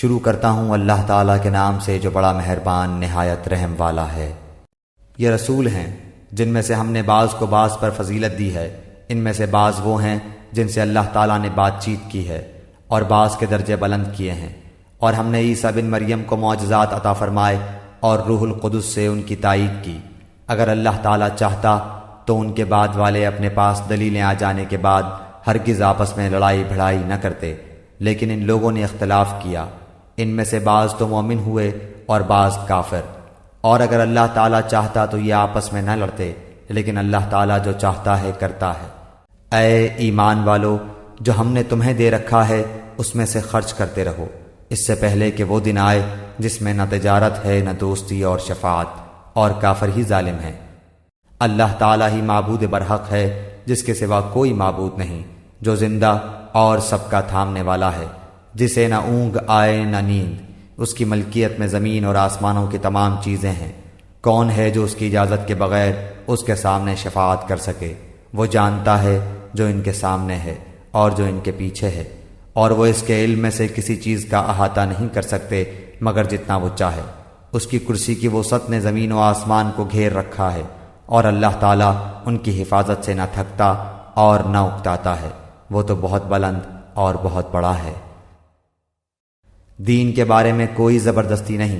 شروع کرتا ہوں اللہ تعالیٰ کے نام سے جو بڑا مہربان نہایت رحم والا ہے۔ یہ رسول ہیں جن میں سے ہم نے بعض کو بعض پر فضیلت دی ہے۔ ان میں سے بعض وہ ہیں جن سے اللہ تعالیٰ نے بات چیت کی ہے اور بعض کے درجے بلند کیے ہیں، اور ہم نے عیسیٰ بن مریم کو معجزات عطا فرمائے اور روح القدس سے ان کی تائید کی۔ اگر اللہ تعالیٰ چاہتا تو ان کے بعد والے اپنے پاس دلیلیں آ جانے کے بعد ہرگز آپس میں لڑائی بھڑائی نہ کرتے، لیکن ان لوگوں نے اختلاف کیا۔ ان میں سے بعض تو مومن ہوئے اور بعض کافر، اور اگر اللہ تعالیٰ چاہتا تو یہ آپس میں نہ لڑتے، لیکن اللہ تعالیٰ جو چاہتا ہے کرتا ہے۔ اے ایمان والو، جو ہم نے تمہیں دے رکھا ہے اس میں سے خرچ کرتے رہو، اس سے پہلے کہ وہ دن آئے جس میں نہ تجارت ہے نہ دوستی اور شفاعت، اور کافر ہی ظالم ہے۔ اللہ تعالیٰ ہی معبود برحق ہے، جس کے سوا کوئی معبود نہیں، جو زندہ اور سب کا تھامنے والا ہے، جسے نہ اونگ آئے نہ نیند۔ اس کی ملکیت میں زمین اور آسمانوں کی تمام چیزیں ہیں۔ کون ہے جو اس کی اجازت کے بغیر اس کے سامنے شفاعت کر سکے؟ وہ جانتا ہے جو ان کے سامنے ہے اور جو ان کے پیچھے ہے، اور وہ اس کے علم میں سے کسی چیز کا احاطہ نہیں کر سکتے مگر جتنا وہ چاہے۔ اس کی کرسی کی وسعت نے زمین و آسمان کو گھیر رکھا ہے، اور اللہ تعالیٰ ان کی حفاظت سے نہ تھکتا اور نہ اکتاتا ہے۔ وہ تو بہت بلند اور بہت بڑا ہے۔ دین کے بارے میں کوئی زبردستی نہیں،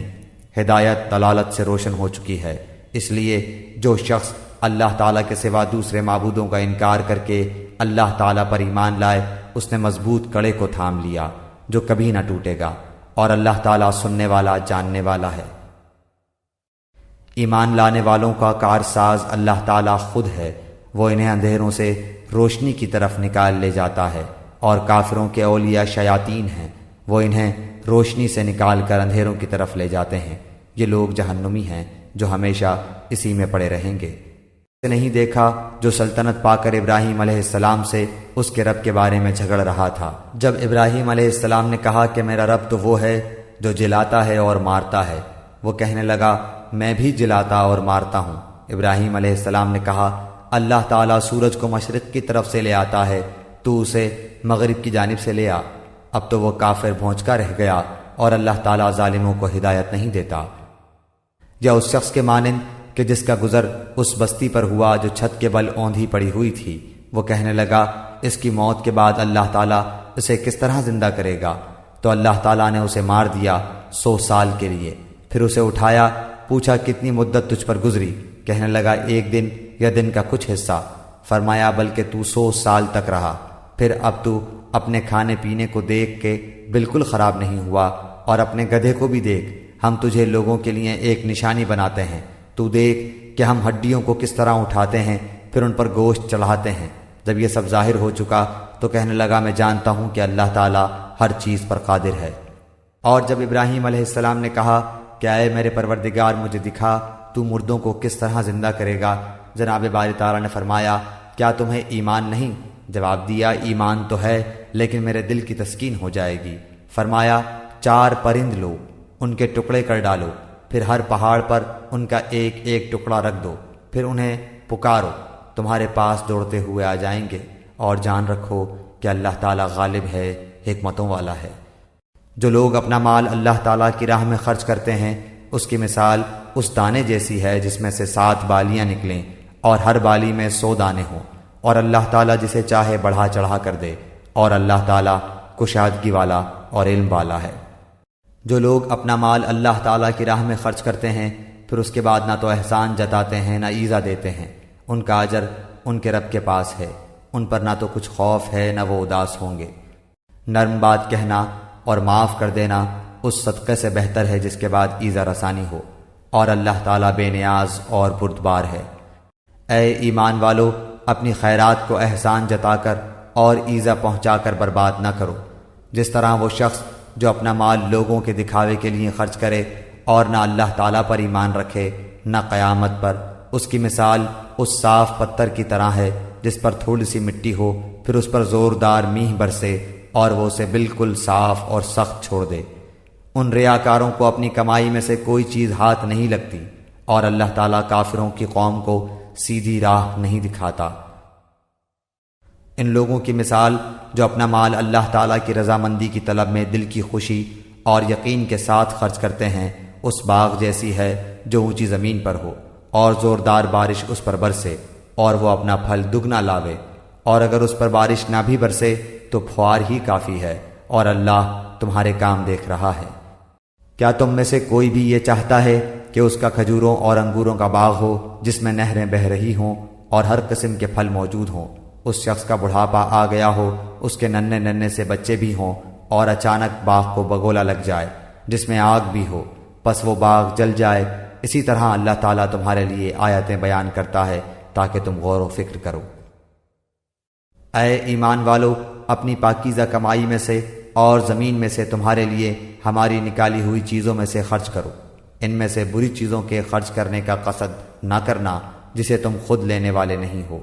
ہدایت دلالت سے روشن ہو چکی ہے، اس لیے جو شخص اللہ تعالیٰ کے سوا دوسرے معبودوں کا انکار کر کے اللہ تعالیٰ پر ایمان لائے، اس نے مضبوط کڑے کو تھام لیا جو کبھی نہ ٹوٹے گا، اور اللہ تعالیٰ سننے والا جاننے والا ہے۔ ایمان لانے والوں کا کارساز اللہ تعالیٰ خود ہے، وہ انہیں اندھیروں سے روشنی کی طرف نکال لے جاتا ہے، اور کافروں کے اولیاء شیاطین ہیں، وہ انہیں روشنی سے نکال کر اندھیروں کی طرف لے جاتے ہیں۔ یہ لوگ جہنمی ہیں جو ہمیشہ اسی میں پڑے رہیں گے۔ نہیں دیکھا جو سلطنت پا کر ابراہیم علیہ السلام سے اس کے رب کے بارے میں جھگڑ رہا تھا۔ جب ابراہیم علیہ السلام نے کہا کہ میرا رب تو وہ ہے جو جلاتا ہے اور مارتا ہے، وہ کہنے لگا میں بھی جلاتا اور مارتا ہوں۔ ابراہیم علیہ السلام نے کہا اللہ تعالیٰ سورج کو مشرق کی طرف سے لے آتا ہے، تو اسے مغرب کی جانب سے لے آ۔ اب تو وہ کافر بھونچکا رہ گیا، اور اللہ تعالیٰ ظالموں کو ہدایت نہیں دیتا۔ یا اس شخص کے مانند کہ جس کا گزر اس بستی پر ہوا جو چھت کے بل اوندھی پڑی ہوئی تھی، وہ کہنے لگا اس کی موت کے بعد اللہ تعالیٰ اسے کس طرح زندہ کرے گا؟ تو اللہ تعالیٰ نے اسے مار دیا 100 سال کے لیے، پھر اسے اٹھایا، پوچھا کتنی مدت تجھ پر گزری؟ کہنے لگا ایک دن یا دن کا کچھ حصہ۔ فرمایا بلکہ تو 100 سال تک رہا، پھر اب تو اپنے کھانے پینے کو دیکھ کے بالکل خراب نہیں ہوا، اور اپنے گدھے کو بھی دیکھ، ہم تجھے لوگوں کے لیے ایک نشانی بناتے ہیں، تو دیکھ کہ ہم ہڈیوں کو کس طرح اٹھاتے ہیں پھر ان پر گوشت چڑھاتے ہیں۔ جب یہ سب ظاہر ہو چکا تو کہنے لگا میں جانتا ہوں کہ اللہ تعالیٰ ہر چیز پر قادر ہے۔ اور جب ابراہیم علیہ السلام نے کہا کہ اے میرے پروردگار مجھے دکھا تو مردوں کو کس طرح زندہ کرے گا، جناب باری تعالیٰ نے فرمایا کیا تمہیں ایمان نہیں؟ جواب دیا ایمان تو ہے لیکن میرے دل کی تسکین ہو جائے گی۔ فرمایا 4 پرند لو، ان کے ٹکڑے کر ڈالو، پھر ہر پہاڑ پر ان کا ایک ایک ٹکڑا رکھ دو، پھر انہیں پکارو، تمہارے پاس دوڑتے ہوئے آ جائیں گے، اور جان رکھو کہ اللہ تعالیٰ غالب ہے، حکمتوں والا ہے۔ جو لوگ اپنا مال اللہ تعالیٰ کی راہ میں خرچ کرتے ہیں، اس کی مثال اس دانے جیسی ہے جس میں سے 7 بالیاں نکلیں اور ہر بالی میں 100 دانے ہوں، اور اللہ تعالیٰ جسے چاہے بڑھا چڑھا کر دے، اور اللہ تعالیٰ کشادگی والا اور علم والا ہے۔ جو لوگ اپنا مال اللہ تعالیٰ کی راہ میں خرچ کرتے ہیں پھر اس کے بعد نہ تو احسان جتاتے ہیں نہ ایذا دیتے ہیں، ان کا اجر ان کے رب کے پاس ہے، ان پر نہ تو کچھ خوف ہے نہ وہ اداس ہوں گے۔ نرم بات کہنا اور معاف کر دینا اس صدقے سے بہتر ہے جس کے بعد ایذا رسانی ہو، اور اللہ تعالیٰ بے نیاز اور بردبار ہے۔ اے ایمان والو، اپنی خیرات کو احسان جتا کر اور ایذا پہنچا کر برباد نہ کرو، جس طرح وہ شخص جو اپنا مال لوگوں کے دکھاوے کے لیے خرچ کرے اور نہ اللہ تعالیٰ پر ایمان رکھے نہ قیامت پر، اس کی مثال اس صاف پتھر کی طرح ہے جس پر تھوڑی سی مٹی ہو، پھر اس پر زوردار میںہ برسے اور وہ اسے بالکل صاف اور سخت چھوڑ دے۔ ان ریاکاروں کو اپنی کمائی میں سے کوئی چیز ہاتھ نہیں لگتی، اور اللہ تعالیٰ کافروں کی قوم کو سیدھی راہ نہیں دکھاتا۔ ان لوگوں کی مثال جو اپنا مال اللہ تعالیٰ کی رضامندی کی طلب میں دل کی خوشی اور یقین کے ساتھ خرچ کرتے ہیں اس باغ جیسی ہے جو اونچی زمین پر ہو اور زوردار بارش اس پر برسے اور وہ اپنا پھل دگنا لاوے، اور اگر اس پر بارش نہ بھی برسے تو پھوار ہی کافی ہے، اور اللہ تمہارے کام دیکھ رہا ہے۔ کیا تم میں سے کوئی بھی یہ چاہتا ہے کہ اس کا کھجوروں اور انگوروں کا باغ ہو جس میں نہریں بہہ رہی ہوں اور ہر قسم کے پھل موجود ہوں؟ اس شخص کا بڑھاپا آ گیا ہو، اس کے ننھے ننھے سے بچے بھی ہوں، اور اچانک باغ کو بگولا لگ جائے جس میں آگ بھی ہو، پس وہ باغ جل جائے۔ اسی طرح اللہ تعالیٰ تمہارے لیے آیتیں بیان کرتا ہے تاکہ تم غور و فکر کرو۔ اے ایمان والو، اپنی پاکیزہ کمائی میں سے اور زمین میں سے تمہارے لیے ہماری نکالی ہوئی چیزوں میں سے خرچ کرو، ان میں سے بری چیزوں کے خرچ کرنے کا قصد نہ کرنا جسے تم خود لینے والے نہیں ہو۔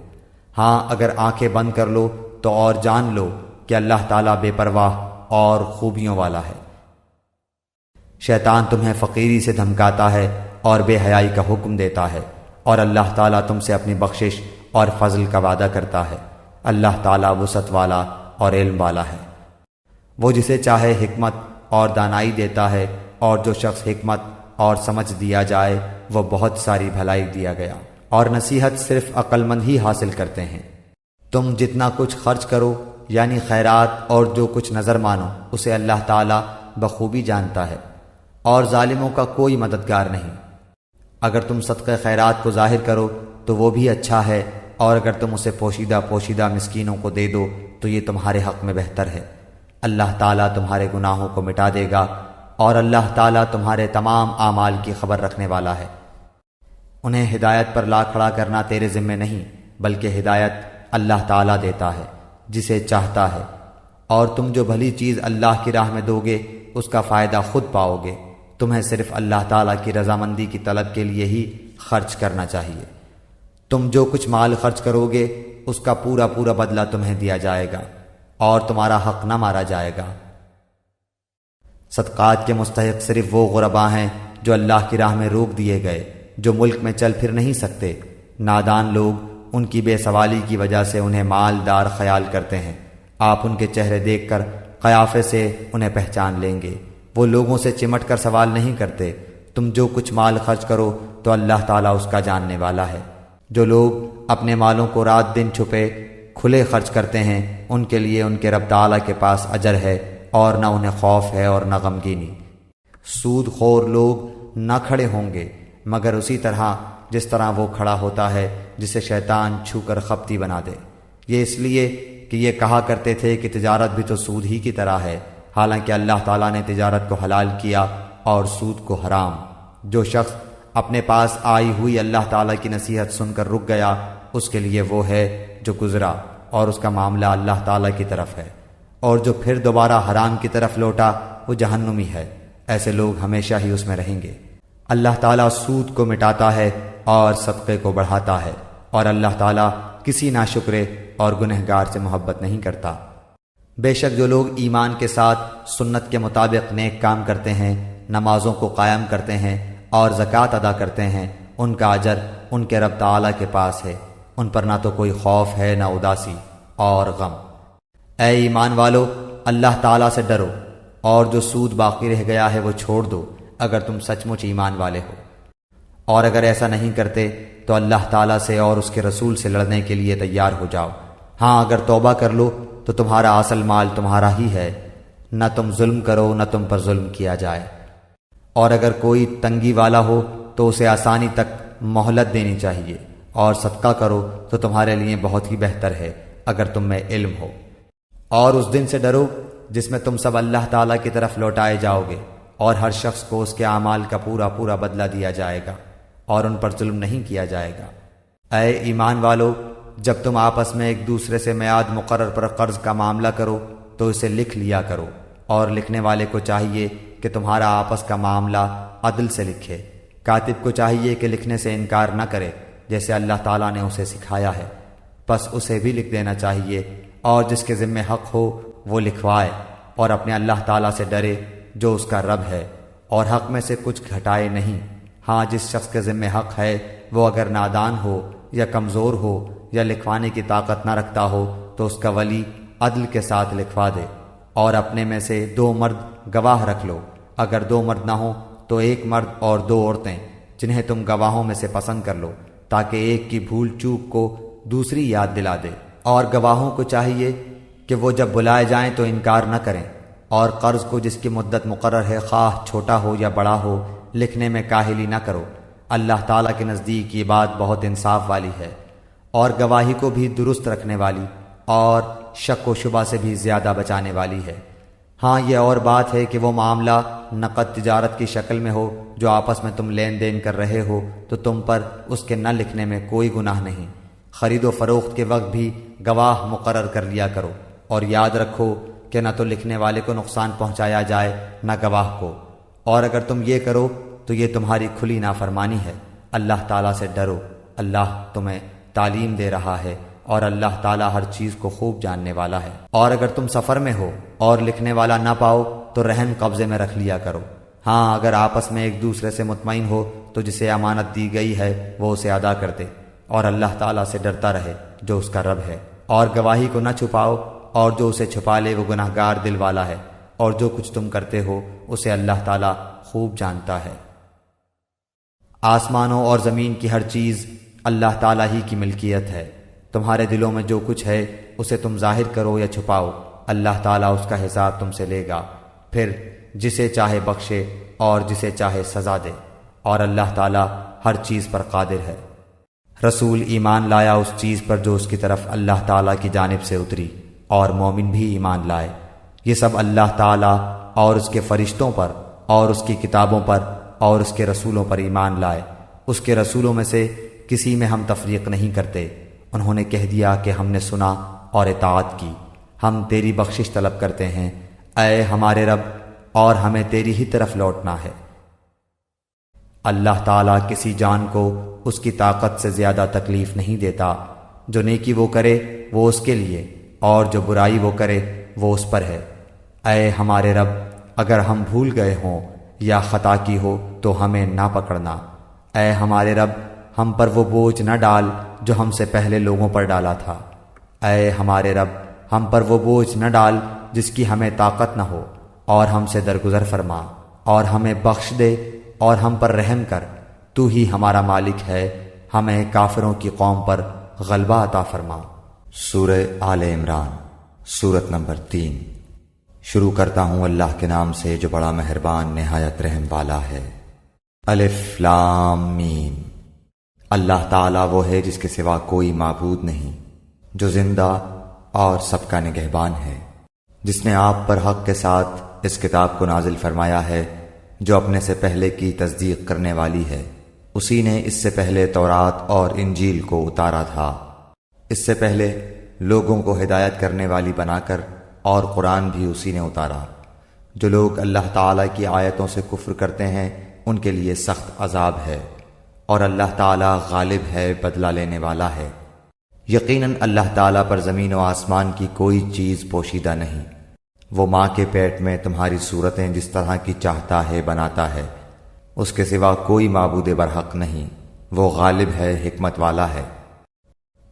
ہاں، اگر آنکھیں بند کر لو تو اور جان لو کہ اللہ تعالیٰ بے پرواہ اور خوبیوں والا ہے۔ شیطان تمہیں فقیری سے دھمکاتا ہے اور بے حیائی کا حکم دیتا ہے، اور اللہ تعالیٰ تم سے اپنی بخشش اور فضل کا وعدہ کرتا ہے۔ اللہ تعالیٰ وسعت والا اور علم والا ہے۔ وہ جسے چاہے حکمت اور دانائی دیتا ہے، اور جو شخص حکمت اور سمجھ دیا جائے وہ بہت ساری بھلائی دیا گیا، اور نصیحت صرف عقل مند ہی حاصل کرتے ہیں۔ تم جتنا کچھ خرچ کرو یعنی خیرات اور جو کچھ نظر مانو اسے اللہ تعالیٰ بخوبی جانتا ہے، اور ظالموں کا کوئی مددگار نہیں۔ اگر تم صدقہ خیرات کو ظاہر کرو تو وہ بھی اچھا ہے، اور اگر تم اسے پوشیدہ مسکینوں کو دے دو تو یہ تمہارے حق میں بہتر ہے۔ اللہ تعالیٰ تمہارے گناہوں کو مٹا دے گا، اور اللہ تعالیٰ تمہارے تمام اعمال کی خبر رکھنے والا ہے۔ انہیں ہدایت پر لا کھڑا کرنا تیرے ذمہ نہیں، بلکہ ہدایت اللہ تعالیٰ دیتا ہے جسے چاہتا ہے، اور تم جو بھلی چیز اللہ کی راہ میں دو گے اس کا فائدہ خود پاؤ گے۔ تمہیں صرف اللہ تعالیٰ کی رضامندی کی طلب کے لیے ہی خرچ کرنا چاہیے۔ تم جو کچھ مال خرچ کرو گے اس کا پورا بدلہ تمہیں دیا جائے گا، اور تمہارا حق نہ مارا جائے گا۔ صدقات کے مستحق صرف وہ غرباء ہیں جو اللہ کی راہ میں روک دیے گئے، جو ملک میں چل پھر نہیں سکتے۔ نادان لوگ ان کی بے سوالی کی وجہ سے انہیں مالدار خیال کرتے ہیں۔ آپ ان کے چہرے دیکھ کر قیافے سے انہیں پہچان لیں گے۔ وہ لوگوں سے چمٹ کر سوال نہیں کرتے۔ تم جو کچھ مال خرچ کرو تو اللہ تعالیٰ اس کا جاننے والا ہے۔ جو لوگ اپنے مالوں کو رات دن چھپے کھلے خرچ کرتے ہیں ان کے لیے ان کے رب تعالیٰ کے پاس اجر ہے، اور نہ انہیں خوف ہے اور نہ غمگینی۔ سود خور لوگ نہ کھڑے ہوں گے مگر اسی طرح جس طرح وہ کھڑا ہوتا ہے جسے شیطان چھو کر خپتی بنا دے۔ یہ اس لیے کہ یہ کہا کرتے تھے کہ تجارت بھی تو سود ہی کی طرح ہے، حالانکہ اللہ تعالیٰ نے تجارت کو حلال کیا اور سود کو حرام۔ جو شخص اپنے پاس آئی ہوئی اللہ تعالیٰ کی نصیحت سن کر رک گیا اس کے لیے وہ ہے جو گزرا، اور اس کا معاملہ اللہ تعالیٰ کی طرف ہے، اور جو پھر دوبارہ حرام کی طرف لوٹا وہ جہنمی ہے۔ ایسے لوگ ہمیشہ ہی اس میں رہیں گے۔ اللہ تعالیٰ سود کو مٹاتا ہے اور صدقے کو بڑھاتا ہے، اور اللہ تعالیٰ کسی ناشکرے اور گنہگار سے محبت نہیں کرتا۔ بے شک جو لوگ ایمان کے ساتھ سنت کے مطابق نیک کام کرتے ہیں، نمازوں کو قائم کرتے ہیں اور زکوٰۃ ادا کرتے ہیں، ان کا اجر ان کے رب تعالیٰ کے پاس ہے۔ ان پر نہ تو کوئی خوف ہے نہ اداسی اور غم۔ اے ایمان والو، اللہ تعالیٰ سے ڈرو، اور جو سود باقی رہ گیا ہے وہ چھوڑ دو اگر تم سچ مچ ایمان والے ہو، اور اگر ایسا نہیں کرتے تو اللہ تعالیٰ سے اور اس کے رسول سے لڑنے کے لیے تیار ہو جاؤ۔ ہاں، اگر توبہ کر لو تو تمہارا اصل مال تمہارا ہی ہے، نہ تم ظلم کرو نہ تم پر ظلم کیا جائے۔ اور اگر کوئی تنگی والا ہو تو اسے آسانی تک مہلت دینی چاہیے، اور صدقہ کرو تو تمہارے لیے بہت ہی بہتر ہے اگر تم میں علم ہو۔ اور اس دن سے ڈرو جس میں تم سب اللہ تعالیٰ کی طرف لوٹائے جاؤ گے، اور ہر شخص کو اس کے اعمال کا پورا بدلہ دیا جائے گا، اور ان پر ظلم نہیں کیا جائے گا۔ اے ایمان والو، جب تم آپس میں ایک دوسرے سے میعاد مقرر پر قرض کا معاملہ کرو تو اسے لکھ لیا کرو، اور لکھنے والے کو چاہیے کہ تمہارا آپس کا معاملہ عدل سے لکھے۔ کاتب کو چاہیے کہ لکھنے سے انکار نہ کرے جیسے اللہ تعالیٰ نے اسے سکھایا ہے، پس اسے بھی لکھ دینا چاہیے، اور جس کے ذمہ حق ہو وہ لکھوائے، اور اپنے اللہ تعالیٰ سے ڈرے جو اس کا رب ہے، اور حق میں سے کچھ گھٹائے نہیں۔ ہاں، جس شخص کے ذمہ حق ہے وہ اگر نادان ہو یا کمزور ہو یا لکھوانے کی طاقت نہ رکھتا ہو تو اس کا ولی عدل کے ساتھ لکھوا دے، اور اپنے میں سے 2 مرد گواہ رکھ لو۔ اگر 2 مرد نہ ہوں تو 1 مرد اور 2 عورتیں جنہیں تم گواہوں میں سے پسند کر لو، تاکہ ایک کی بھول چوک کو دوسری یاد دلا دے۔ اور گواہوں کو چاہیے کہ وہ جب بلائے جائیں تو انکار نہ کریں، اور قرض کو جس کی مدت مقرر ہے خواہ چھوٹا ہو یا بڑا ہو لکھنے میں کاہلی نہ کرو۔ اللہ تعالیٰ کے نزدیک یہ بات بہت انصاف والی ہے، اور گواہی کو بھی درست رکھنے والی اور شک و شبہ سے بھی زیادہ بچانے والی ہے۔ ہاں یہ اور بات ہے کہ وہ معاملہ نقد تجارت کی شکل میں ہو جو آپس میں تم لین دین کر رہے ہو تو تم پر اس کے نہ لکھنے میں کوئی گناہ نہیں۔ خرید و فروخت کے وقت بھی گواہ مقرر کر لیا کرو، اور یاد رکھو کہ نہ تو لکھنے والے کو نقصان پہنچایا جائے نہ گواہ کو، اور اگر تم یہ کرو تو یہ تمہاری کھلی نافرمانی ہے۔ اللہ تعالیٰ سے ڈرو، اللہ تمہیں تعلیم دے رہا ہے، اور اللہ تعالیٰ ہر چیز کو خوب جاننے والا ہے۔ اور اگر تم سفر میں ہو اور لکھنے والا نہ پاؤ تو رہن قبضے میں رکھ لیا کرو۔ ہاں اگر آپس میں ایک دوسرے سے مطمئن ہو تو جسے امانت دی گئی ہے وہ اسے ادا کر دے، اور اللہ تعالیٰ سے ڈرتا رہے جو اس کا رب ہے۔ اور گواہی کو نہ چھپاؤ، اور جو اسے چھپا لے وہ گناہ گار دل والا ہے، اور جو کچھ تم کرتے ہو اسے اللہ تعالیٰ خوب جانتا ہے۔ آسمانوں اور زمین کی ہر چیز اللہ تعالیٰ ہی کی ملکیت ہے۔ تمہارے دلوں میں جو کچھ ہے اسے تم ظاہر کرو یا چھپاؤ، اللہ تعالیٰ اس کا حساب تم سے لے گا، پھر جسے چاہے بخشے اور جسے چاہے سزا دے، اور اللہ تعالیٰ ہر چیز پر قادر ہے۔ رسول ایمان لایا اس چیز پر جو اس کی طرف اللہ تعالیٰ کی جانب سے اتری، اور مومن بھی ایمان لائے۔ یہ سب اللہ تعالیٰ اور اس کے فرشتوں پر اور اس کی کتابوں پر اور اس کے رسولوں پر ایمان لائے۔ اس کے رسولوں میں سے کسی میں ہم تفریق نہیں کرتے۔ انہوں نے کہہ دیا کہ ہم نے سنا اور اطاعت کی، ہم تیری بخشش طلب کرتے ہیں، اے ہمارے رب، اور ہمیں تیری ہی طرف لوٹنا ہے۔ اللہ تعالیٰ کسی جان کو اس کی طاقت سے زیادہ تکلیف نہیں دیتا۔ جو نیکی وہ کرے وہ اس کے لیے، اور جو برائی وہ کرے وہ اس پر ہے۔ اے ہمارے رب، اگر ہم بھول گئے ہوں یا خطا کی ہو تو ہمیں نہ پکڑنا۔ اے ہمارے رب، ہم پر وہ بوجھ نہ ڈال جو ہم سے پہلے لوگوں پر ڈالا تھا۔ اے ہمارے رب، ہم پر وہ بوجھ نہ ڈال جس کی ہمیں طاقت نہ ہو، اور ہم سے درگزر فرما، اور ہمیں بخش دے اور ہم پر رحم کر۔ تو ہی ہمارا مالک ہے، ہمیں کافروں کی قوم پر غلبہ عطا فرما۔ سورہ آل عمران، سورت نمبر 3۔ شروع کرتا ہوں اللہ کے نام سے جو بڑا مہربان نہایت رحم والا ہے۔ الف لام میم۔ اللہ تعالیٰ وہ ہے جس کے سوا کوئی معبود نہیں، جو زندہ اور سب کا نگہبان ہے، جس نے آپ پر حق کے ساتھ اس کتاب کو نازل فرمایا ہے جو اپنے سے پہلے کی تصدیق کرنے والی ہے۔ اسی نے اس سے پہلے تورات اور انجیل کو اتارا تھا، اس سے پہلے لوگوں کو ہدایت کرنے والی بنا کر، اور قرآن بھی اسی نے اتارا۔ جو لوگ اللہ تعالیٰ کی آیتوں سے کفر کرتے ہیں ان کے لیے سخت عذاب ہے، اور اللہ تعالیٰ غالب ہے، بدلہ لینے والا ہے۔ یقیناً اللہ تعالیٰ پر زمین و آسمان کی کوئی چیز پوشیدہ نہیں۔ وہ ماں کے پیٹ میں تمہاری صورتیں جس طرح کی چاہتا ہے بناتا ہے، اس کے سوا کوئی معبود برحق نہیں۔ وہ غالب ہے، حکمت والا ہے۔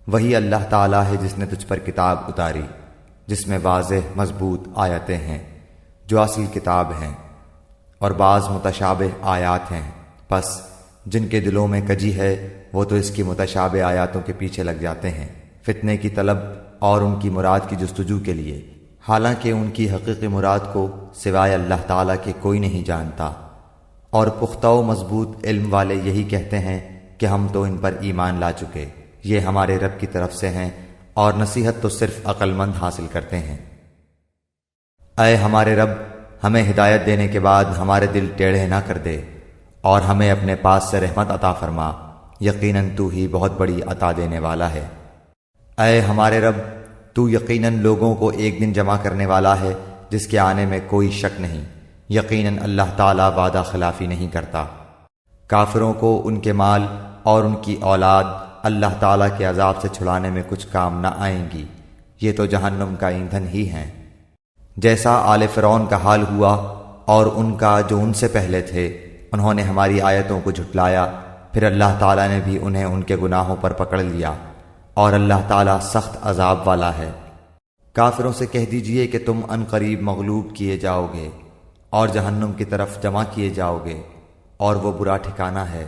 وہی اللہ تعالیٰ ہے جس نے تجھ پر کتاب اتاری جس میں واضح مضبوط آیتیں ہیں جو اصل کتاب ہیں، اور بعض متشابہ آیات ہیں، پس جن کے دلوں میں کجی ہے وہ تو اس کی متشابہ آیاتوں کے پیچھے لگ جاتے ہیں، فتنے کی طلب اور ان کی مراد کی جستجو کے لیے، حالانکہ ان کی حقیقی مراد کو سوائے اللہ تعالیٰ کے کوئی نہیں جانتا۔ اور پختہ و مضبوط علم والے یہی کہتے ہیں کہ ہم تو ان پر ایمان لا چکے، یہ ہمارے رب کی طرف سے ہیں، اور نصیحت تو صرف عقل مند حاصل کرتے ہیں۔ اے ہمارے رب، ہمیں ہدایت دینے کے بعد ہمارے دل ٹیڑھے نہ کر دے، اور ہمیں اپنے پاس سے رحمت عطا فرما، یقیناً تو ہی بہت بڑی عطا دینے والا ہے۔ اے ہمارے رب، تو یقیناً لوگوں کو ایک دن جمع کرنے والا ہے جس کے آنے میں کوئی شک نہیں، یقیناً اللہ تعالیٰ وعدہ خلافی نہیں کرتا۔ کافروں کو ان کے مال اور ان کی اولاد اللہ تعالیٰ کے عذاب سے چھڑانے میں کچھ کام نہ آئیں گی، یہ تو جہنم کا ایندھن ہی ہیں۔ جیسا آل فرعون کا حال ہوا اور ان کا جو ان سے پہلے تھے، انہوں نے ہماری آیتوں کو جھٹلایا، پھر اللہ تعالیٰ نے بھی انہیں ان کے گناہوں پر پکڑ لیا، اور اللہ تعالیٰ سخت عذاب والا ہے۔ کافروں سے کہہ دیجئے کہ تم ان قریب مغلوب کیے جاؤ گے، اور جہنم کی طرف جمع کیے جاؤ گے، اور وہ برا ٹھکانہ ہے۔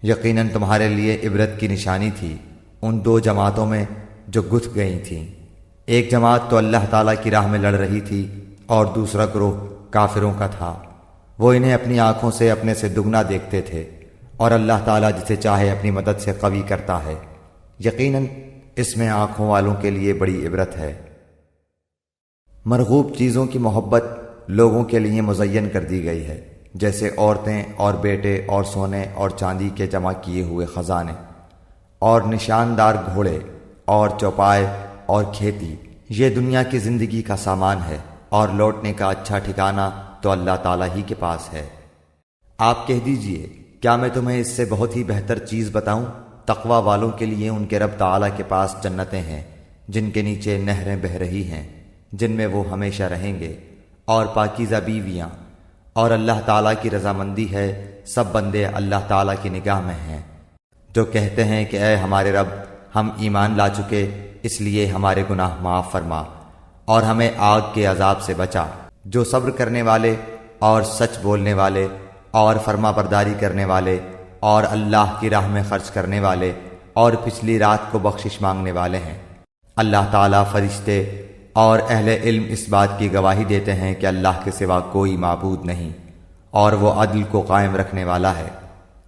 یقیناً تمہارے لیے عبرت کی نشانی تھی ان دو جماعتوں میں جو گتھ گئی تھیں۔ ایک جماعت تو اللہ تعالیٰ کی راہ میں لڑ رہی تھی اور دوسرا گروہ کافروں کا تھا۔ وہ انہیں اپنی آنکھوں سے اپنے سے دگنا دیکھتے تھے، اور اللہ تعالیٰ جسے چاہے اپنی مدد سے قوی کرتا ہے۔ یقیناً اس میں آنکھوں والوں کے لیے بڑی عبرت ہے۔ مرغوب چیزوں کی محبت لوگوں کے لیے مزین کر دی گئی ہے، جیسے عورتیں اور بیٹے اور سونے اور چاندی کے جمع کیے ہوئے خزانے اور نشاندار گھوڑے اور چوپائے اور کھیتی۔ یہ دنیا کی زندگی کا سامان ہے، اور لوٹنے کا اچھا ٹھکانہ تو اللہ تعالیٰ ہی کے پاس ہے۔ آپ کہہ دیجئے، کیا میں تمہیں اس سے بہت ہی بہتر چیز بتاؤں؟ تقوی والوں کے لیے ان کے رب تعالیٰ کے پاس جنتیں ہیں جن کے نیچے نہریں بہہ رہی ہیں، جن میں وہ ہمیشہ رہیں گے، اور پاکیزہ بیویاں، اور اللہ تعالیٰ کی رضامندی ہے۔ سب بندے اللہ تعالیٰ کی نگاہ میں ہیں جو کہتے ہیں کہ اے ہمارے رب، ہم ایمان لا چکے، اس لیے ہمارے گناہ معاف فرما اور ہمیں آگ کے عذاب سے بچا۔ جو صبر کرنے والے اور سچ بولنے والے اور فرما برداری کرنے والے اور اللہ کی راہ میں خرچ کرنے والے اور پچھلی رات کو بخشش مانگنے والے ہیں۔ اللہ تعالیٰ، فرشتے اور اہل علم اس بات کی گواہی دیتے ہیں کہ اللہ کے سوا کوئی معبود نہیں، اور وہ عدل کو قائم رکھنے والا ہے۔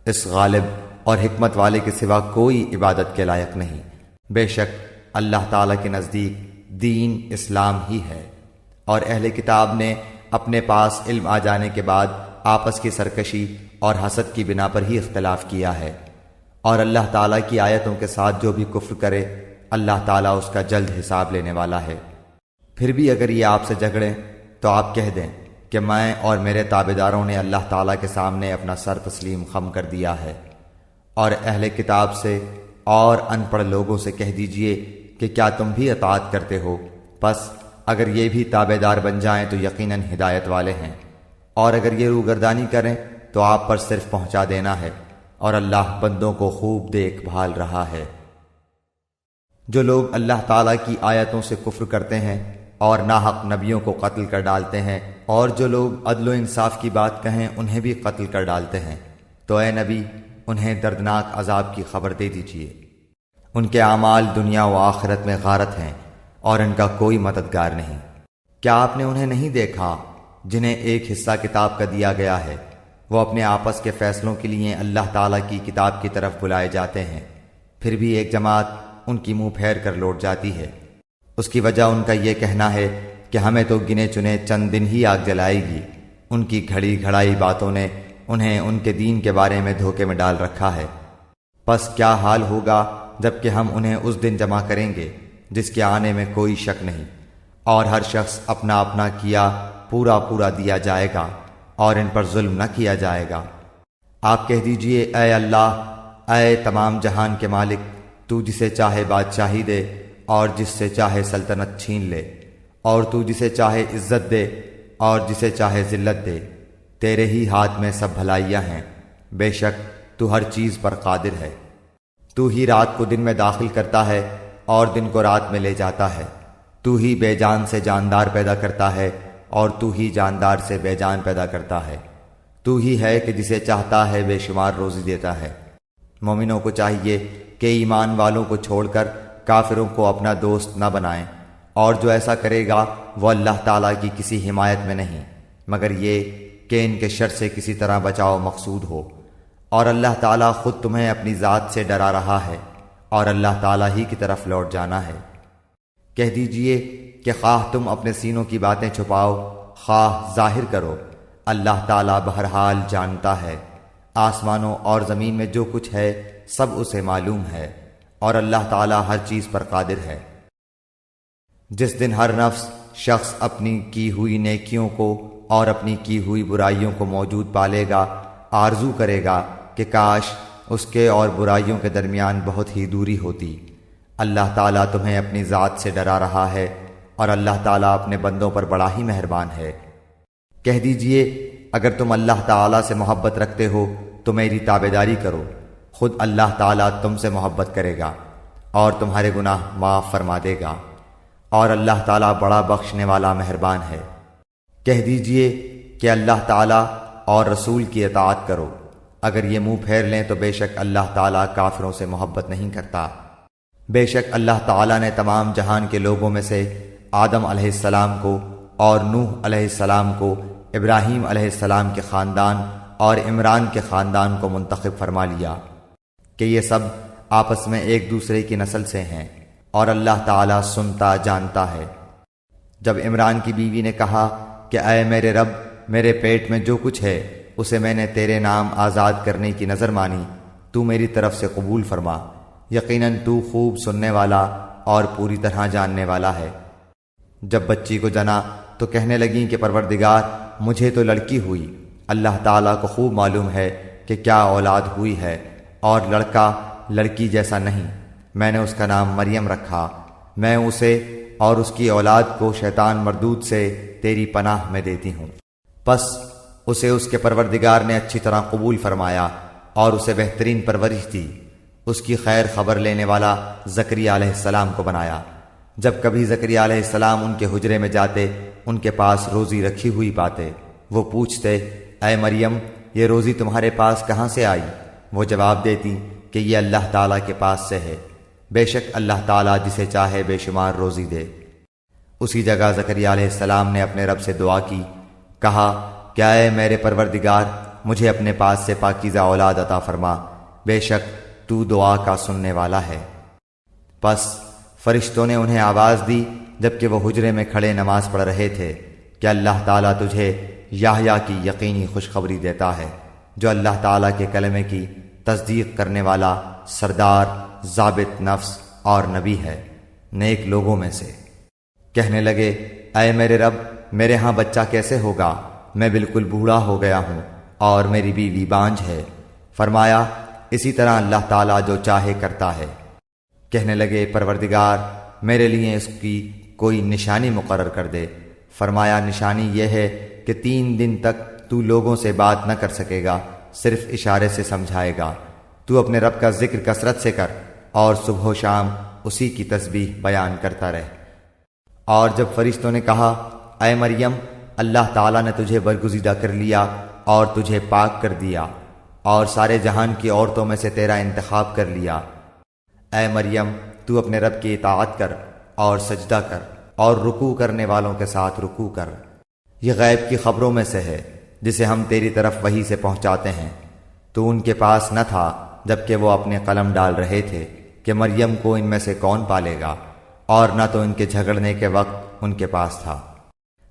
اس غالب اور حکمت والے کے سوا کوئی عبادت کے لائق نہیں۔ بے شک اللہ تعالیٰ کے نزدیک دین اسلام ہی ہے، اور اہل کتاب نے اپنے پاس علم آ جانے کے بعد آپس کی سرکشی اور حسد کی بنا پر ہی اختلاف کیا ہے۔ اور اللہ تعالیٰ کی آیتوں کے ساتھ جو بھی کفر کرے، اللہ تعالیٰ اس کا جلد حساب لینے والا ہے۔ پھر بھی اگر یہ آپ سے جھگڑیں تو آپ کہہ دیں کہ میں اور میرے تابعداروں نے اللہ تعالیٰ کے سامنے اپنا سر تسلیم خم کر دیا ہے۔ اور اہل کتاب سے اور ان پڑھ لوگوں سے کہہ دیجئے کہ کیا تم بھی اطاعت کرتے ہو؟ پس اگر یہ بھی تابعدار بن جائیں تو یقیناً ہدایت والے ہیں، اور اگر یہ روگردانی کریں تو آپ پر صرف پہنچا دینا ہے، اور اللہ بندوں کو خوب دیکھ بھال رہا ہے۔ جو لوگ اللہ تعالیٰ کی آیتوں سے کفر کرتے ہیں اور ناحق نبیوں کو قتل کر ڈالتے ہیں، اور جو لوگ عدل و انصاف کی بات کہیں انہیں بھی قتل کر ڈالتے ہیں، تو اے نبی انہیں دردناک عذاب کی خبر دے دیجیے۔ ان کے اعمال دنیا و آخرت میں غارت ہیں، اور ان کا کوئی مددگار نہیں۔ کیا آپ نے انہیں نہیں دیکھا جنہیں ایک حصہ کتاب کا دیا گیا ہے؟ وہ اپنے آپس کے فیصلوں کے لیے اللہ تعالیٰ کی کتاب کی طرف بلائے جاتے ہیں، پھر بھی ایک جماعت ان کی منہ پھیر کر لوٹ جاتی ہے۔ اس کی وجہ ان کا یہ کہنا ہے کہ ہمیں تو گنے چنے چند دن ہی آگ جلائے گی۔ ان کی گھڑی گھڑائی باتوں نے انہیں ان کے دین کے بارے میں دھوکے میں ڈال رکھا ہے۔ پس کیا حال ہوگا جب کہ ہم انہیں اس دن جمع کریں گے جس کے آنے میں کوئی شک نہیں، اور ہر شخص اپنا اپنا کیا پورا پورا دیا جائے گا، اور ان پر ظلم نہ کیا جائے گا۔ آپ کہہ دیجئے، اے اللہ، اے تمام جہان کے مالک، تو جسے چاہے بادشاہی دے اور جس سے چاہے سلطنت چھین لے، اور تو جسے چاہے عزت دے اور جسے چاہے ذلت دے، تیرے ہی ہاتھ میں سب بھلائیاں ہیں، بے شک تو ہر چیز پر قادر ہے۔ تو ہی رات کو دن میں داخل کرتا ہے اور دن کو رات میں لے جاتا ہے، تو ہی بے جان سے جاندار پیدا کرتا ہے اور تو ہی جاندار سے بے جان پیدا کرتا ہے، تو ہی ہے کہ جسے چاہتا ہے بے شمار روزی دیتا ہے۔ مومنوں کو چاہیے کہ ایمان والوں کو چھوڑ کر کافروں کو اپنا دوست نہ بنائیں، اور جو ایسا کرے گا وہ اللہ تعالیٰ کی کسی حمایت میں نہیں، مگر یہ کہ ان کے شر سے کسی طرح بچاؤ مقصود ہو۔ اور اللہ تعالیٰ خود تمہیں اپنی ذات سے ڈرا رہا ہے، اور اللہ تعالیٰ ہی کی طرف لوٹ جانا ہے۔ کہہ دیجئے کہ خواہ تم اپنے سینوں کی باتیں چھپاؤ خواہ ظاہر کرو، اللہ تعالیٰ بہرحال جانتا ہے۔ آسمانوں اور زمین میں جو کچھ ہے سب اسے معلوم ہے، اور اللہ تعالیٰ ہر چیز پر قادر ہے۔ جس دن ہر نفس شخص اپنی کی ہوئی نیکیوں کو اور اپنی کی ہوئی برائیوں کو موجود پالے گا، آرزو کرے گا کہ کاش اس کے اور برائیوں کے درمیان بہت ہی دوری ہوتی۔ اللہ تعالیٰ تمہیں اپنی ذات سے ڈرا رہا ہے، اور اللہ تعالیٰ اپنے بندوں پر بڑا ہی مہربان ہے۔ کہہ دیجئے اگر تم اللہ تعالیٰ سے محبت رکھتے ہو تو میری تابعداری کرو، خود اللہ تعالیٰ تم سے محبت کرے گا اور تمہارے گناہ معاف فرما دے گا، اور اللہ تعالیٰ بڑا بخشنے والا مہربان ہے۔ کہہ دیجئے کہ اللہ تعالیٰ اور رسول کی اطاعت کرو۔ اگر یہ منہ پھیر لیں تو بے شک اللہ تعالیٰ کافروں سے محبت نہیں کرتا۔ بے شک اللہ تعالیٰ نے تمام جہان کے لوگوں میں سے آدم علیہ السلام کو اور نوح علیہ السلام کو، ابراہیم علیہ السلام کے خاندان اور عمران کے خاندان کو منتخب فرما لیا کہ یہ سب آپس میں ایک دوسرے کی نسل سے ہیں، اور اللہ تعالیٰ سنتا جانتا ہے۔ جب عمران کی بیوی نے کہا کہ اے میرے رب، میرے پیٹ میں جو کچھ ہے اسے میں نے تیرے نام آزاد کرنے کی نظر مانی، تو میری طرف سے قبول فرما، یقیناً تو خوب سننے والا اور پوری طرح جاننے والا ہے۔ جب بچی کو جنا تو کہنے لگیں کہ پروردگار، مجھے تو لڑکی ہوئی، اللہ تعالیٰ کو خوب معلوم ہے کہ کیا اولاد ہوئی ہے، اور لڑکا لڑکی جیسا نہیں، میں نے اس کا نام مریم رکھا، میں اسے اور اس کی اولاد کو شیطان مردود سے تیری پناہ میں دیتی ہوں۔ پس اسے اس کے پروردگار نے اچھی طرح قبول فرمایا اور اسے بہترین پرورش دی۔ اس کی خیر خبر لینے والا زکریا علیہ السلام کو بنایا۔ جب کبھی زکریا علیہ السلام ان کے حجرے میں جاتے، ان کے پاس روزی رکھی ہوئی پاتے، وہ پوچھتے، اے مریم، یہ روزی تمہارے پاس کہاں سے آئی؟ وہ جواب دیتی کہ یہ اللہ تعالیٰ کے پاس سے ہے، بے شک اللہ تعالیٰ جسے چاہے بے شمار روزی دے۔ اسی جگہ زکریا علیہ السلام نے اپنے رب سے دعا کی، کہا کہ اے میرے پروردگار، مجھے اپنے پاس سے پاکیزہ اولاد عطا فرما، بے شک تو دعا کا سننے والا ہے۔ پس فرشتوں نے انہیں آواز دی جبکہ وہ حجرے میں کھڑے نماز پڑھ رہے تھے کہ اللہ تعالیٰ تجھے یحییٰ کی یقینی خوشخبری دیتا ہے، جو اللہ تعالیٰ کے کلمے کی تصدیق کرنے والا سردار، ضابط نفس اور نبی ہے، نیک لوگوں میں سے۔ کہنے لگے، اے میرے رب، میرے ہاں بچہ کیسے ہوگا؟ میں بالکل بوڑھا ہو گیا ہوں اور میری بیوی بانجھ ہے۔ فرمایا، اسی طرح اللہ تعالیٰ جو چاہے کرتا ہے۔ کہنے لگے، پروردگار، میرے لیے اس کی کوئی نشانی مقرر کر دے۔ فرمایا، نشانی یہ ہے کہ 3 دن تک تو لوگوں سے بات نہ کر سکے گا، صرف اشارے سے سمجھائے گا۔ تو اپنے رب کا ذکر کثرت سے کر اور صبح و شام اسی کی تسبیح بیان کرتا رہ۔ اور جب فرشتوں نے کہا، اے مریم، اللہ تعالیٰ نے تجھے برگزیدہ کر لیا اور تجھے پاک کر دیا اور سارے جہان کی عورتوں میں سے تیرا انتخاب کر لیا، اے مریم، تو اپنے رب کی اطاعت کر اور سجدہ کر اور رکوع کرنے والوں کے ساتھ رکوع کر۔ یہ غیب کی خبروں میں سے ہے جسے ہم تیری طرف وحی سے پہنچاتے ہیں۔ تو ان کے پاس نہ تھا جبکہ وہ اپنے قلم ڈال رہے تھے کہ مریم کو ان میں سے کون پالے گا، اور نہ تو ان کے جھگڑنے کے وقت ان کے پاس تھا۔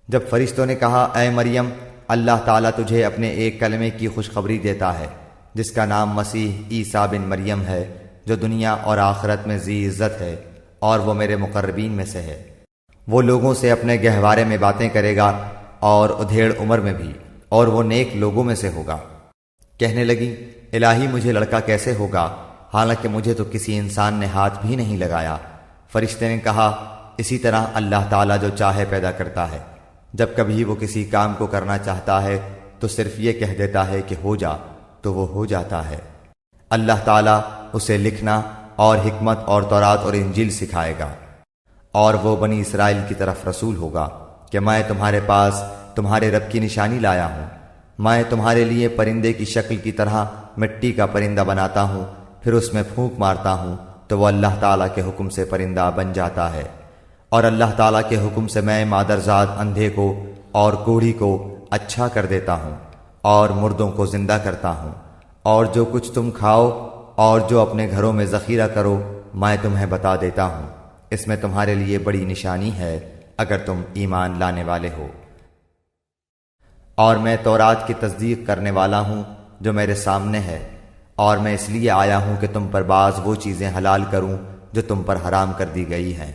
جب فرشتوں نے کہا، اے مریم، اللہ تعالیٰ تجھے اپنے ایک کلمے کی خوشخبری دیتا ہے جس کا نام مسیح عیسیٰ بن مریم ہے، جو دنیا اور آخرت میں ذی عزت ہے اور وہ میرے مقربین میں سے ہے۔ وہ لوگوں سے اپنے گہوارے میں باتیں کرے گا اور ادھیڑ عمر میں بھی، اور وہ نیک لوگوں میں سے ہوگا۔ کہنے لگی، الہی، مجھے لڑکا کیسے ہوگا، حالانکہ مجھے تو کسی انسان نے ہاتھ بھی نہیں لگایا۔ فرشتے نے کہا، اسی طرح اللہ تعالیٰ جو چاہے پیدا کرتا ہے، جب کبھی وہ کسی کام کو کرنا چاہتا ہے تو صرف یہ کہہ دیتا ہے کہ ہو جا، تو وہ ہو جاتا ہے۔ اللہ تعالیٰ اسے لکھنا اور حکمت اور تورات اور انجیل سکھائے گا، اور وہ بنی اسرائیل کی طرف رسول ہوگا کہ میں تمہارے پاس تمہارے رب کی نشانی لایا ہوں۔ میں تمہارے لیے پرندے کی شکل کی طرح مٹی کا پرندہ بناتا ہوں، پھر اس میں پھونک مارتا ہوں تو وہ اللہ تعالیٰ کے حکم سے پرندہ بن جاتا ہے، اور اللہ تعالیٰ کے حکم سے میں مادرزاد اندھے کو اور کوڑھی کو اچھا کر دیتا ہوں اور مردوں کو زندہ کرتا ہوں، اور جو کچھ تم کھاؤ اور جو اپنے گھروں میں ذخیرہ کرو میں تمہیں بتا دیتا ہوں۔ اس میں تمہارے لیے بڑی نشانی ہے اگر تم ایمان لانے والے ہو۔ اور میں تورات کی تصدیق کرنے والا ہوں جو میرے سامنے ہے، اور میں اس لیے آیا ہوں کہ تم پر بعض وہ چیزیں حلال کروں جو تم پر حرام کر دی گئی ہیں،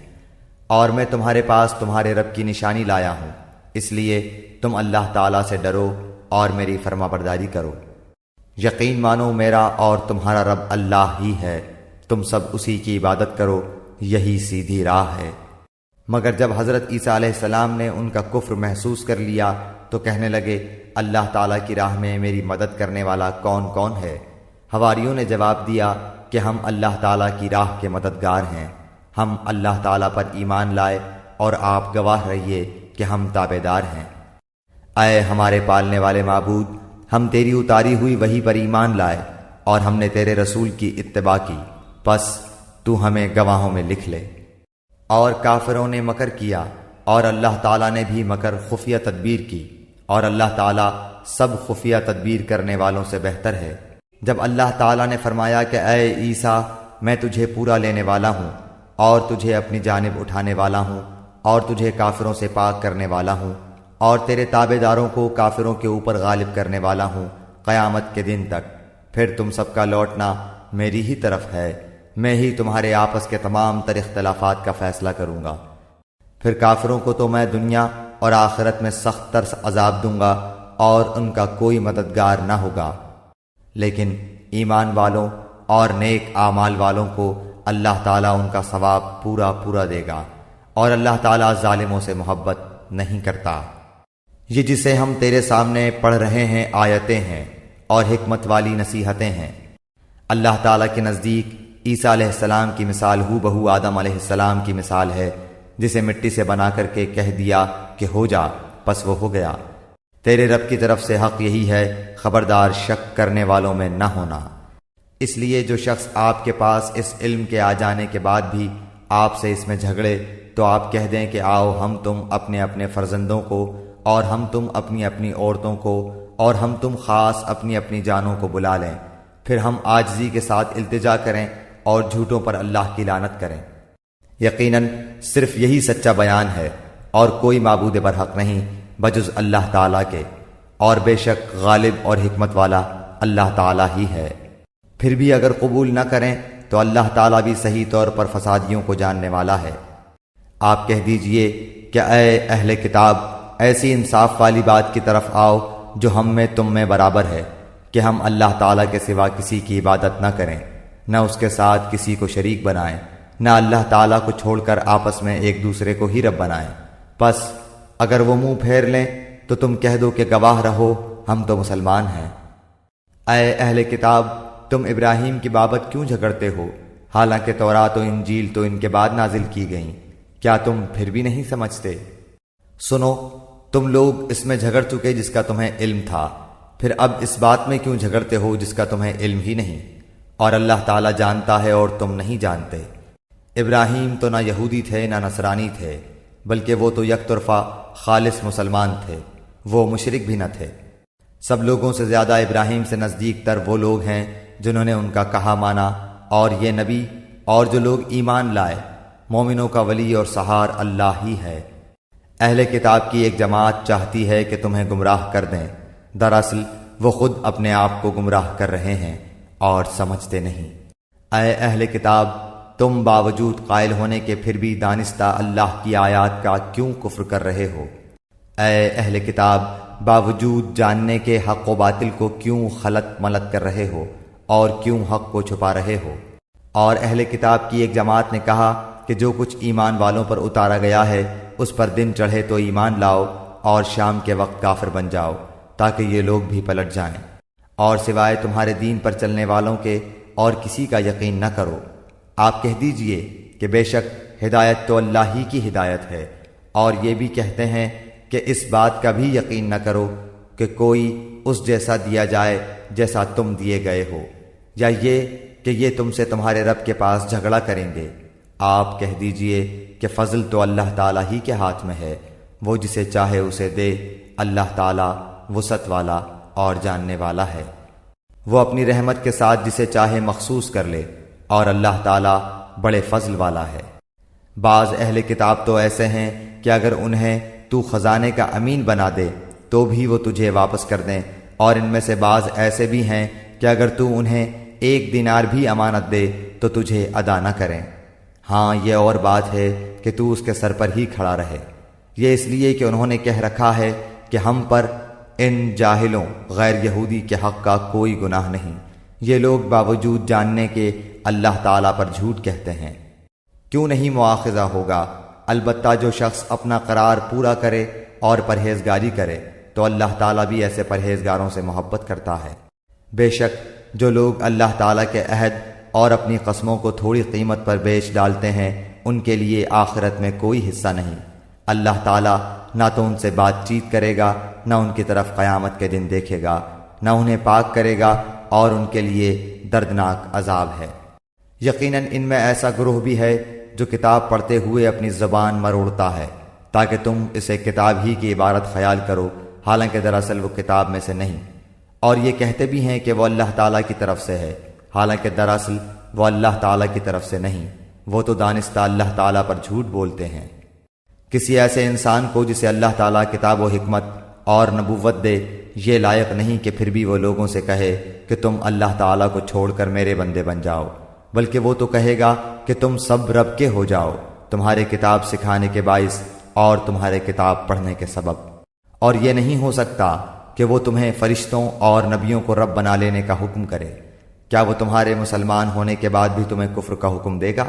اور میں تمہارے پاس تمہارے رب کی نشانی لایا ہوں، اس لیے تم اللہ تعالیٰ سے ڈرو اور میری فرما برداری کرو۔ یقین مانو میرا اور تمہارا رب اللہ ہی ہے، تم سب اسی کی عبادت کرو، یہی سیدھی راہ ہے۔ مگر جب حضرت عیسیٰ علیہ السلام نے ان کا کفر محسوس کر لیا تو کہنے لگے، اللہ تعالیٰ کی راہ میں میری مدد کرنے والا کون کون ہے؟ حواریوں نے جواب دیا کہ ہم اللہ تعالیٰ کی راہ کے مددگار ہیں، ہم اللہ تعالیٰ پر ایمان لائے اور آپ گواہ رہیے کہ ہم تابعدار ہیں۔ اے ہمارے پالنے والے معبود، ہم تیری اتاری ہوئی وحی پر ایمان لائے اور ہم نے تیرے رسول کی اتباع کی، پس تو ہمیں گواہوں میں لکھ لے۔ اور کافروں نے مکر کیا اور اللہ تعالیٰ نے بھی مکر خفیہ تدبیر کی، اور اللہ تعالیٰ سب خفیہ تدبیر کرنے والوں سے بہتر ہے۔ جب اللہ تعالیٰ نے فرمایا کہ اے عیسیٰ میں تجھے پورا لینے والا ہوں اور تجھے اپنی جانب اٹھانے والا ہوں اور تجھے کافروں سے پاک کرنے والا ہوں اور تیرے تابع داروں کو کافروں کے اوپر غالب کرنے والا ہوں قیامت کے دن تک، پھر تم سب کا لوٹنا میری ہی طرف ہے، میں ہی تمہارے آپس کے تمام تر اختلافات کا فیصلہ کروں گا۔ پھر کافروں کو تو میں دنیا اور آخرت میں سخت تر عذاب دوں گا اور ان کا کوئی مددگار نہ ہوگا، لیکن ایمان والوں اور نیک اعمال والوں کو اللہ تعالیٰ ان کا ثواب پورا پورا دے گا، اور اللہ تعالیٰ ظالموں سے محبت نہیں کرتا۔ یہ جسے ہم تیرے سامنے پڑھ رہے ہیں آیتیں ہیں اور حکمت والی نصیحتیں ہیں۔ اللہ تعالیٰ کے نزدیک عیسیٰ علیہ السلام کی مثال ہو بہو آدم علیہ السلام کی مثال ہے، جسے مٹی سے بنا کر کے کہہ دیا کہ ہو جا، پس وہ ہو گیا۔ تیرے رب کی طرف سے حق یہی ہے، خبردار شک کرنے والوں میں نہ ہونا۔ اس لیے جو شخص آپ کے پاس اس علم کے آ جانے کے بعد بھی آپ سے اس میں جھگڑے، تو آپ کہہ دیں کہ آؤ ہم تم اپنے اپنے فرزندوں کو اور ہم تم اپنی اپنی عورتوں کو اور ہم تم خاص اپنی اپنی جانوں کو بلا لیں، پھر ہم عاجزی کے ساتھ التجا کریں اور جھوٹوں پر اللہ کی لعنت کریں۔ یقیناً صرف یہی سچا بیان ہے اور کوئی معبود برحق نہیں بجز اللہ تعالیٰ کے، اور بے شک غالب اور حکمت والا اللہ تعالیٰ ہی ہے۔ پھر بھی اگر قبول نہ کریں تو اللہ تعالیٰ بھی صحیح طور پر فسادیوں کو جاننے والا ہے۔ آپ کہہ دیجئے کہ اے اہل کتاب، ایسی انصاف والی بات کی طرف آؤ جو ہم میں تم میں برابر ہے، کہ ہم اللہ تعالیٰ کے سوا کسی کی عبادت نہ کریں، نہ اس کے ساتھ کسی کو شریک بنائیں، نہ اللہ تعالیٰ کو چھوڑ کر آپس میں ایک دوسرے کو ہی رب بنائیں۔ پس اگر وہ منہ پھیر لیں تو تم کہہ دو کہ گواہ رہو ہم تو مسلمان ہیں۔ اے اہل کتاب، تم ابراہیم کی بابت کیوں جھگڑتے ہو، حالانکہ تورات و انجیل تو ان کے بعد نازل کی گئیں، کیا تم پھر بھی نہیں سمجھتے؟ سنو، تم لوگ اس میں جھگڑ چکے جس کا تمہیں علم تھا، پھر اب اس بات میں کیوں جھگڑتے ہو جس کا تمہیں علم ہی نہیں، اور اللہ تعالیٰ جانتا ہے اور تم نہیں جانتے۔ ابراہیم تو نہ یہودی تھے نہ نصرانی تھے، بلکہ وہ تو یک طرفہ خالص مسلمان تھے، وہ مشرک بھی نہ تھے۔ سب لوگوں سے زیادہ ابراہیم سے نزدیک تر وہ لوگ ہیں جنہوں نے ان کا کہا مانا، اور یہ نبی اور جو لوگ ایمان لائے۔ مومنوں کا ولی اور سہار اللہ ہی ہے۔ اہل کتاب کی ایک جماعت چاہتی ہے کہ تمہیں گمراہ کر دیں، دراصل وہ خود اپنے آپ کو گمراہ کر رہے ہیں اور سمجھتے نہیں۔ اے اہل کتاب، تم باوجود قائل ہونے کے پھر بھی دانستہ اللہ کی آیات کا کیوں کفر کر رہے ہو؟ اے اہل کتاب، باوجود جاننے کے حق و باطل کو کیوں خلط ملط کر رہے ہو اور کیوں حق کو چھپا رہے ہو؟ اور اہل کتاب کی ایک جماعت نے کہا کہ جو کچھ ایمان والوں پر اتارا گیا ہے اس پر دن چڑھے تو ایمان لاؤ اور شام کے وقت کافر بن جاؤ تاکہ یہ لوگ بھی پلٹ جائیں، اور سوائے تمہارے دین پر چلنے والوں کے اور کسی کا یقین نہ کرو۔ آپ کہہ دیجئے کہ بے شک ہدایت تو اللہ ہی کی ہدایت ہے، اور یہ بھی کہتے ہیں کہ اس بات کا بھی یقین نہ کرو کہ کوئی اس جیسا دیا جائے جیسا تم دیے گئے ہو، یا یہ کہ یہ تم سے تمہارے رب کے پاس جھگڑا کریں گے۔ آپ کہہ دیجئے کہ فضل تو اللہ تعالیٰ ہی کے ہاتھ میں ہے، وہ جسے چاہے اسے دے، اللہ تعالیٰ وسعت والا اور جاننے والا ہے۔ وہ اپنی رحمت کے ساتھ جسے چاہے مخصوص کر لے، اور اللہ تعالیٰ بڑے فضل والا ہے۔ بعض اہل کتاب تو ایسے ہیں کہ اگر انہیں تو خزانے کا امین بنا دے تو بھی وہ تجھے واپس کر دیں، اور ان میں سے بعض ایسے بھی ہیں کہ اگر تو انہیں 1 دینار بھی امانت دے تو تجھے ادا نہ کریں۔ ہاں یہ اور بات ہے کہ تو اس کے سر پر ہی کھڑا رہے، یہ اس لیے کہ انہوں نے کہہ رکھا ہے کہ ہم پر ان جاہلوں غیر یہودی کے حق کا کوئی گناہ نہیں۔ یہ لوگ باوجود جاننے کے اللہ تعالیٰ پر جھوٹ کہتے ہیں۔ کیوں نہیں مواخذہ ہوگا؟ البتہ جو شخص اپنا قرار پورا کرے اور پرہیزگاری کرے تو اللہ تعالیٰ بھی ایسے پرہیزگاروں سے محبت کرتا ہے۔ بے شک جو لوگ اللہ تعالیٰ کے عہد اور اپنی قسموں کو تھوڑی قیمت پر بیچ ڈالتے ہیں ان کے لیے آخرت میں کوئی حصہ نہیں۔ اللہ تعالیٰ نہ تو ان سے بات چیت کرے گا، نہ ان کی طرف قیامت کے دن دیکھے گا، نہ انہیں پاک کرے گا، اور ان کے لیے دردناک عذاب ہے۔ یقیناً ان میں ایسا گروہ بھی ہے جو کتاب پڑھتے ہوئے اپنی زبان مروڑتا ہے تاکہ تم اسے کتاب ہی کی عبارت خیال کرو، حالانکہ دراصل وہ کتاب میں سے نہیں، اور یہ کہتے بھی ہیں کہ وہ اللہ تعالیٰ کی طرف سے ہے، حالانکہ دراصل وہ اللہ تعالیٰ کی طرف سے نہیں، وہ تو دانستہ اللہ تعالیٰ پر جھوٹ بولتے ہیں۔ کسی ایسے انسان کو جسے اللہ تعالیٰ کتاب و حکمت اور نبوت دے، یہ لائق نہیں کہ پھر بھی وہ لوگوں سے کہے کہ تم اللہ تعالیٰ کو چھوڑ کر میرے بندے بن جاؤ، بلکہ وہ تو کہے گا کہ تم سب رب کے ہو جاؤ، تمہارے کتاب سکھانے کے باعث اور تمہارے کتاب پڑھنے کے سبب، اور یہ نہیں ہو سکتا کہ وہ تمہیں فرشتوں اور نبیوں کو رب بنا لینے کا حکم کرے۔ کیا وہ تمہارے مسلمان ہونے کے بعد بھی تمہیں کفر کا حکم دے گا؟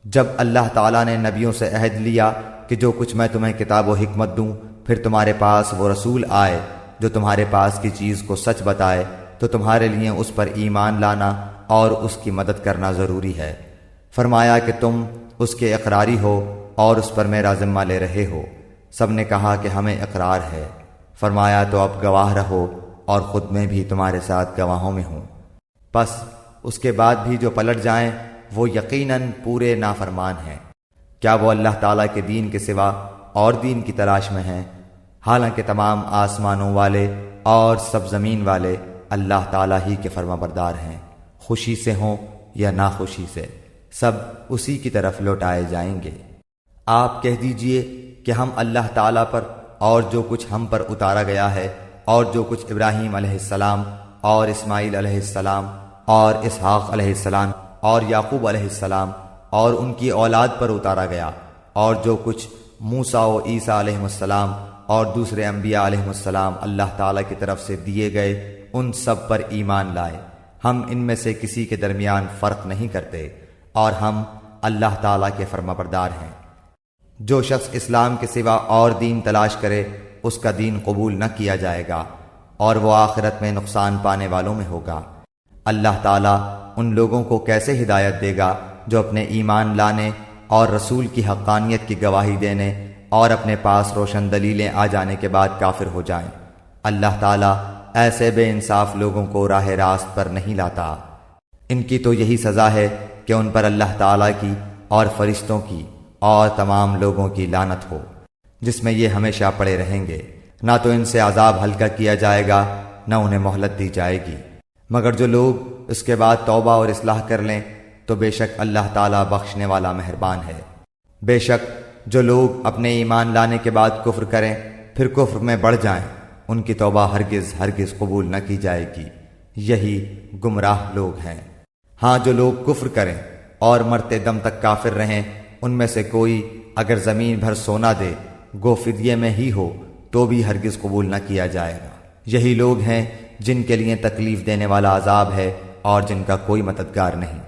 جب اللہ تعالیٰ نے نبیوں سے عہد لیا کہ جو کچھ میں تمہیں کتاب و حکمت دوں، پھر تمہارے پاس وہ رسول آئے جو تمہارے پاس کی چیز کو سچ بتائے، تو تمہارے لیے اس پر ایمان لانا اور اس کی مدد کرنا ضروری ہے۔ فرمایا کہ تم اس کے اقراری ہو اور اس پر میرا ذمہ لے رہے ہو۔ سب نے کہا کہ ہمیں اقرار ہے۔ فرمایا تو اب گواہ رہو اور خود میں بھی تمہارے ساتھ گواہوں میں ہوں۔ پس اس کے بعد بھی جو پلٹ جائیں وہ یقیناً پورے نافرمان ہیں۔ کیا وہ اللہ تعالیٰ کے دین کے سوا اور دین کی تلاش میں ہیں؟ حالانکہ تمام آسمانوں والے اور سب زمین والے اللہ تعالیٰ ہی کے فرما بردار ہیں، خوشی سے ہوں یا ناخوشی سے، سب اسی کی طرف لوٹائے جائیں گے۔ آپ کہہ دیجئے کہ ہم اللہ تعالیٰ پر اور جو کچھ ہم پر اتارا گیا ہے اور جو کچھ ابراہیم علیہ السلام اور اسماعیل علیہ السلام اور اسحاق علیہ السلام اور یعقوب علیہ السلام اور ان کی اولاد پر اتارا گیا، اور جو کچھ موسیٰ و عیسیٰ علیہ السلام اور دوسرے انبیاء علیہ السلام اللہ تعالیٰ کی طرف سے دیے گئے، ان سب پر ایمان لائے۔ ہم ان میں سے کسی کے درمیان فرق نہیں کرتے، اور ہم اللہ تعالیٰ کے فرما بردار ہیں۔ جو شخص اسلام کے سوا اور دین تلاش کرے، اس کا دین قبول نہ کیا جائے گا، اور وہ آخرت میں نقصان پانے والوں میں ہوگا۔ اللہ تعالیٰ ان لوگوں کو کیسے ہدایت دے گا جو اپنے ایمان لانے اور رسول کی حقانیت کی گواہی دینے اور اپنے پاس روشن دلیلیں آ جانے کے بعد کافر ہو جائیں۔ اللہ تعالیٰ ایسے بے انصاف لوگوں کو راہ راست پر نہیں لاتا۔ ان کی تو یہی سزا ہے کہ ان پر اللہ تعالیٰ کی اور فرشتوں کی اور تمام لوگوں کی لعنت ہو، جس میں یہ ہمیشہ پڑے رہیں گے۔ نہ تو ان سے عذاب ہلکا کیا جائے گا، نہ انہیں مہلت دی جائے گی، مگر جو لوگ اس کے بعد توبہ اور اصلاح کر لیں تو بے شک اللہ تعالیٰ بخشنے والا مہربان ہے۔ بے شک جو لوگ اپنے ایمان لانے کے بعد کفر کریں پھر کفر میں بڑھ جائیں، ان کی توبہ ہرگز ہرگز قبول نہ کی جائے گی، یہی گمراہ لوگ ہیں۔ ہاں جو لوگ کفر کریں اور مرتے دم تک کافر رہیں، ان میں سے کوئی اگر زمین بھر سونا دے گو فدیے میں ہی ہو تو بھی ہرگز قبول نہ کیا جائے گا۔ یہی لوگ ہیں جن کے لیے تکلیف دینے والا عذاب ہے اور جن کا کوئی مددگار نہیں۔